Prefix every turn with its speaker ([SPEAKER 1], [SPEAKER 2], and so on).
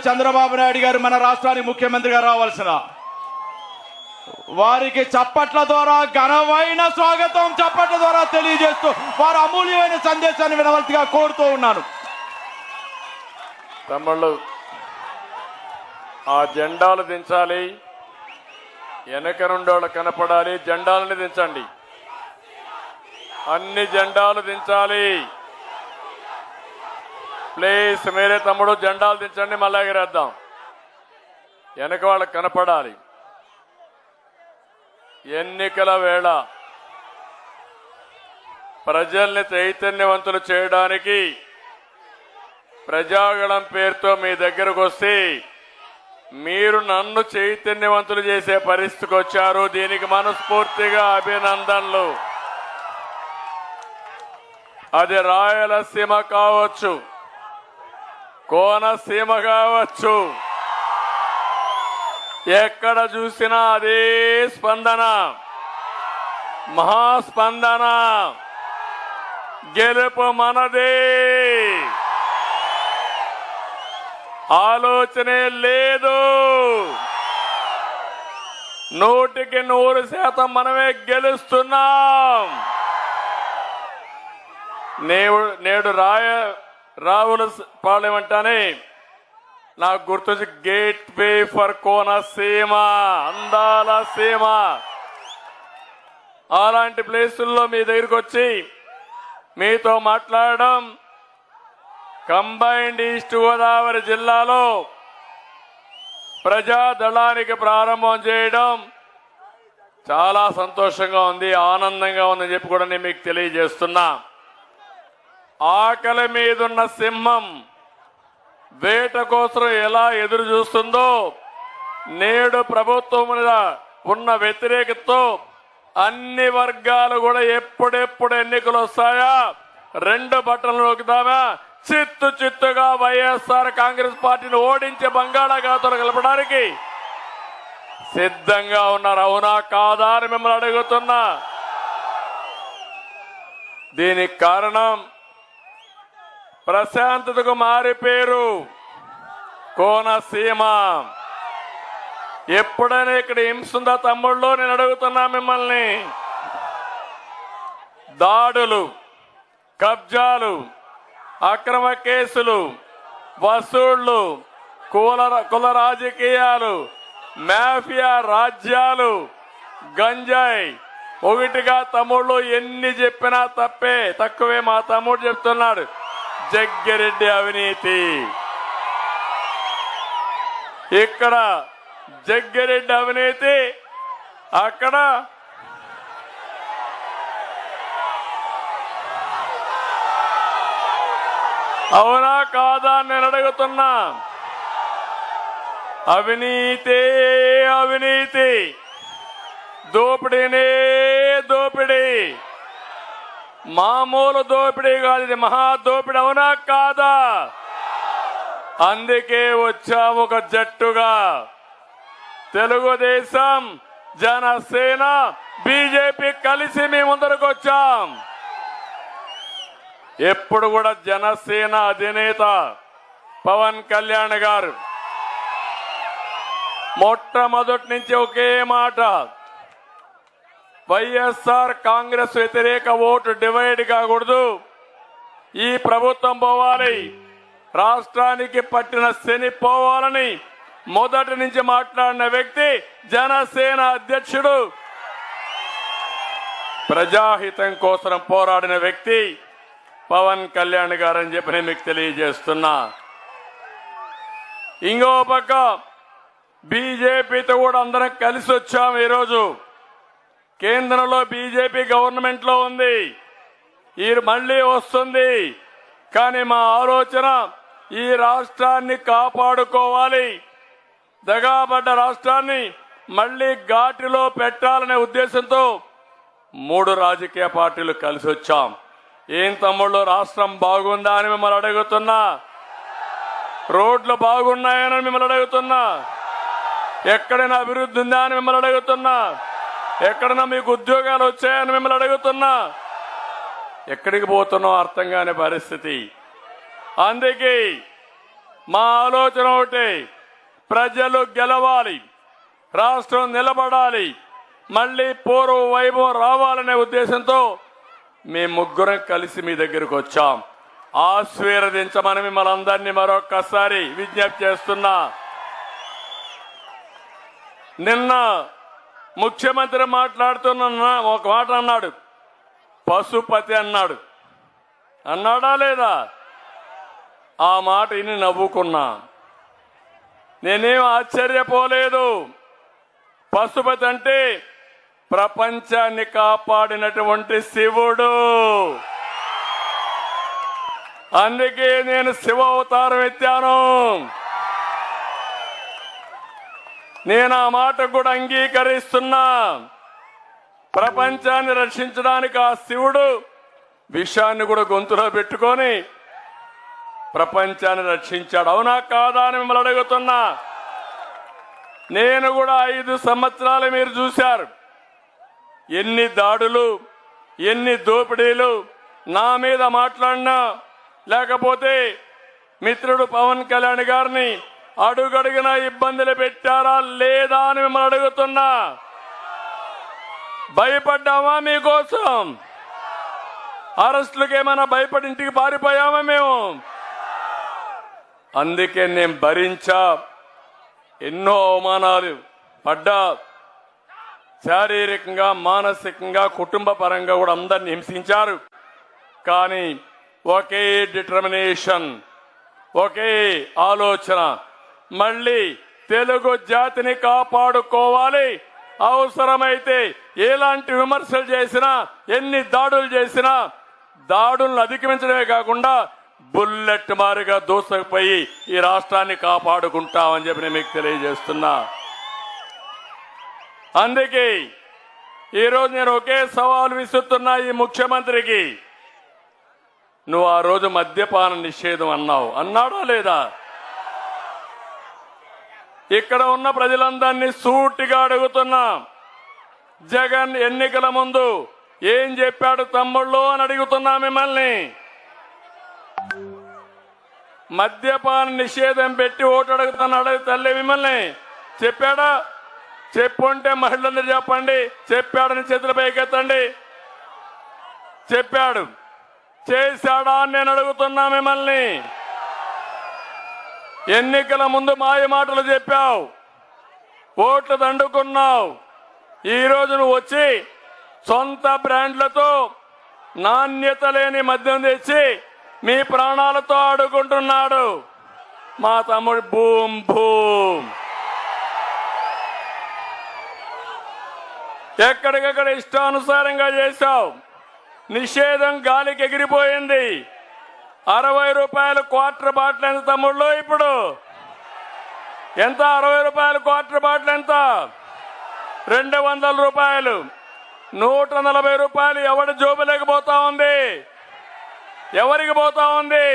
[SPEAKER 1] చంద్రబాబు నాయుడు గారు మన రాష్ట్రానికి ముఖ్యమంత్రిగా రావాల్సిన వారికి చప్పట్ల ద్వారా ఘనమైన స్వాగతం చప్పట్ల ద్వారా తెలియజేస్తూ వారు అమూల్యమైన సందేశాన్ని వినవలసిగా కోరుతూ ఉన్నాను.
[SPEAKER 2] తమ్ముళ్ళు ఆ జెండాలు దించాలి, వెనక నుండోళ్ళు కనపడాలి. జెండాలని దించండి, అన్ని జెండాలు దించాలి. ప్లీజ్ మీరే తమ్ముడు జెండాలు దించండి, మళ్ళీ ఎగరేద్దాం. వెనక వాళ్ళకి కనపడాలి. ఎన్నికల వేళ ప్రజల్ని చైతన్యవంతులు చేయడానికి ప్రజాగళం పేరుతో మీ దగ్గరకు వస్తే మీరు నన్ను చైతన్యవంతులు చేసే పరిస్థితికి వచ్చారు. దీనికి మనస్ఫూర్తిగా అభినందనలు. అది రాయలసీమ కావచ్చు, కోనసీమ కావచ్చు, ఎక్కడ చూసినా అదే స్పందన, మహాస్పందన. గెలుపు మనదే, ఆలోచనే లేదు. 100% మనమే గెలుస్తున్నాం. నేడు రావుల పార్లమెంటానే నాకు గుర్తొచ్చి గేట్ వే ఫర్ కోనసీమ, అందాల సీమ. అలాంటి ప్లేసుల్లో మీ దగ్గరికి వచ్చి మీతో మాట్లాడడం, కంబైన్డ్ ఈస్ట్ గోదావరి జిల్లాలో ప్రజాదళానికి ప్రారంభం చేయడం చాలా సంతోషంగా ఉంది, ఆనందంగా ఉందని చెప్పి కూడా నేను మీకు తెలియజేస్తున్నా. ఆకలి మీదున్న సింహం వేట కోసం ఎలా ఎదురు చూస్తుందో, నేడు ప్రభుత్వం మీద ఉన్న వ్యతిరేకతతో అన్ని వర్గాలు కూడా ఎప్పుడెప్పుడు ఎన్నికలు వస్తాయా, 2 బట్టలు నొక్కుదామా, చిత్తుగా వైఎస్ఆర్ కాంగ్రెస్ పార్టీని ఓడించి బంగాళాఖాతంలో కలపడానికి సిద్ధంగా ఉన్నారు. అవునా కాదా అని మిమ్మల్ని అడుగుతున్నా. దీనికి కారణం ప్రశాంతతకు మారి పేరు కోనసీమ. ఎప్పుడైనా ఇక్కడ హింసుందా తమ్ముళ్ళు? నేను అడుగుతున్నా మిమ్మల్ని. దాడులు, కబ్జాలు, అక్రమ కేసులు, వసూళ్లు, కుల రాజకీయాలు, మాఫియా రాజ్యాలు, గంజాయి, ఒకటిగా తమ్ముళ్ళు ఎన్ని చెప్పినా తక్కువే. మా తమ్ముడు చెప్తున్నాడు, జగ్గిరెడ్డి అవినీతి. ఇక్కడ జగ్గిరెడ్డి అవినీతి, అక్కడ అవునా కాదా నేను అడుగుతున్నా. అవినీతి అవినీతి, దోపిడీనే దోపిడీ. మామూలు దోపిడీ కాదు, ఇది మహా దోపిడీ. అవునా కాదా? అందుకే వచ్చాము ఒక జట్టుగా. తెలుగుదేశం, జనసేన, బీజేపీ కలిసి మీ ముందరకు వచ్చాం. ఎప్పుడు కూడా జనసేన అధినేత పవన్ కళ్యాణ్ గారు మొట్టమొదటి నుంచి ఒకే మాట, వైఎస్ఆర్ కాంగ్రెస్ వ్యతిరేక ఓటు డివైడ్ కాకూడదు, ఈ ప్రభుత్వం పోవాలి, రాష్ట్రానికి పట్టిన శని పోవాలని మొదటి నుంచి మాట్లాడిన వ్యక్తి జనసేన అధ్యక్షుడు, ప్రజాహితం కోసం పోరాడిన వ్యక్తి పవన్ కళ్యాణ్ గారని చెప్పి నేను మీకు తెలియజేస్తున్నా. ఇంకో పక్క బీజేపీతో కూడా అందరం కలిసి వచ్చాం. ఈరోజు కేంద్రంలో బీజేపీ గవర్నమెంట్ లో ఉంది, ఈ మళ్లీ వస్తుంది. కానీ మా ఆలోచన ఈ రాష్ట్రాన్ని కాపాడుకోవాలి, దగాబడ్డ రాష్ట్రాన్ని మళ్లీ ఘాటిలో పెట్టాలనే ఉద్దేశంతో 3 రాజకీయ పార్టీలు కలిసి వచ్చాం. ఏం తమ్ముళ్ళు, రాష్ట్రం బాగుందా అని మిమ్మల్ని అడుగుతున్నా. రోడ్లు బాగున్నాయని మిమ్మల్ని అడుగుతున్నా. ఎక్కడైనా అభివృద్ధి ఉందా అని మిమ్మల్ని అడుగుతున్నా. ఎక్కడైనా మీకు ఉద్యోగాలు వచ్చాయని మిమ్మల్ని అడుగుతున్నా. ఎక్కడికి పోతున్నావు అర్థం కాని పరిస్థితి. అందుకే మా ఆలోచన ఒకటే, ప్రజలు గెలవాలి, రాష్ట్రం నిలబడాలి, మళ్ళీ పూర్వ వైభవం రావాలనే ఉద్దేశంతో మేము ముగ్గురం కలిసి మీ దగ్గరకు వచ్చాం. ఆశీర్వదించమని మిమ్మల్ని అందరినీ మరొక్కసారి విజ్ఞప్తి చేస్తున్నా. నిన్న ముఖ్యమంత్రి మాట్లాడుతున్న ఒక మాట అన్నాడు, పశుపతి అన్నాడు. అన్నాడా లేదా? ఆ మాట విని నవ్వుకున్నా. నేనేం ఆశ్చర్యపోలేదు. పశుపతి అంటే ప్రపంచాన్ని కాపాడినటువంటి శివుడు. అందుకే నేను శివ అవతారం ఎత్తాను. నేను ఆ మాట కూడా అంగీకరిస్తున్నా. ప్రపంచాన్ని రక్షించడానికి ఆ శివుడు విషాన్ని కూడా గొంతులో పెట్టుకొని ప్రపంచాన్ని రక్షించాడు. అవునా కాదా అని మిమ్మల్ని అడుగుతున్నా. నేను కూడా 5 సంవత్సరాలు మీరు చూశారు. ఎన్ని దాడులు, ఎన్ని దోపిడీలు నా మీద మాట్లాడినా, లేకపోతే మిత్రుడు పవన్ కళ్యాణ్ గారిని అడుగడుగున ఇబ్బందులు పెట్టారా లేదా అని మిమ్మల్ని అడుగుతున్నా. భయపడ్డామా మీకోసం? అరెస్టులకు ఏమైనా భయపడి ఇంటికి పారిపోయామా మేము? అందుకే నేను భరించా. ఎన్నో అవమానాలు పడ్డా, శారీరకంగా, మానసికంగా, కుటుంబ పరంగా కూడా అందరిని హింసించారు. కానీ ఒకే డిటర్మినేషన్, ఒకే ఆలోచన, మళ్ళీ తెలుగు జాతిని కాపాడుకోవాలి. అవసరమైతే ఎలాంటి విమర్శలు చేసినా, ఎన్ని దాడులు చేసినా, దాడులను అధిగమించడమే కాకుండా బుల్లెట్ మారిగా దూసుకుపోయి ఈ రాష్ట్రాన్ని కాపాడుకుంటామని చెప్పి నేను మీకు తెలియజేస్తున్నా. అందుకే ఈరోజు నేను ఒకే సవాల్ విసురుతున్నా ఈ ముఖ్యమంత్రికి. నువ్వు ఆ రోజు మద్యపాన నిషేధం అన్నావు, అన్నాడా లేదా? ఇక్కడ ఉన్న ప్రజలందరినీ సూటిగా అడుగుతున్నా. జగన్ ఎన్నికల ముందు ఏం చెప్పాడు తమ్ముళ్ళు అని అడుగుతున్నా మిమ్మల్ని. మద్యపాన నిషేధం పెట్టి ఓటు అడుగుతున్నాడు తల్లి మిమ్మల్ని. చెప్పాడా? చెప్పుంటే మహిళలందరూ చెప్పండి. చెప్పాడని చేతులు పైకెత్తండి. చెప్పాడు. చేశాడా అని నేను అడుగుతున్నా మిమ్మల్ని. ఎన్నికల ముందు మాయ మాటలు చెప్పావు, ఓట్లు దండుకున్నావు. ఈరోజు నువ్వు వచ్చి సొంత బ్రాండ్లతో నాణ్యత లేని మద్యం తెచ్చి మీ ప్రాణాలతో ఆడుకుంటున్నాడు మా తమ్ముడు. భూమ్ భూమ్ ఎక్కడికక్కడ ఇష్టానుసారంగా చేశావు. నిషేధం గాలికి ఎగిరిపోయింది. 60 రూపాయలు క్వార్టర్ బాటిల్ ఎంత తమ్ముళ్ళు? ఇప్పుడు ఎంత? 60 రూపాయలు క్వార్టర్ బాటిల్ ఎంత? 200 రూపాయలు. 140 రూపాయలు ఎవరి జోబులోకి పోతా ఉంది? ఎవరికి పోతా ఉంది?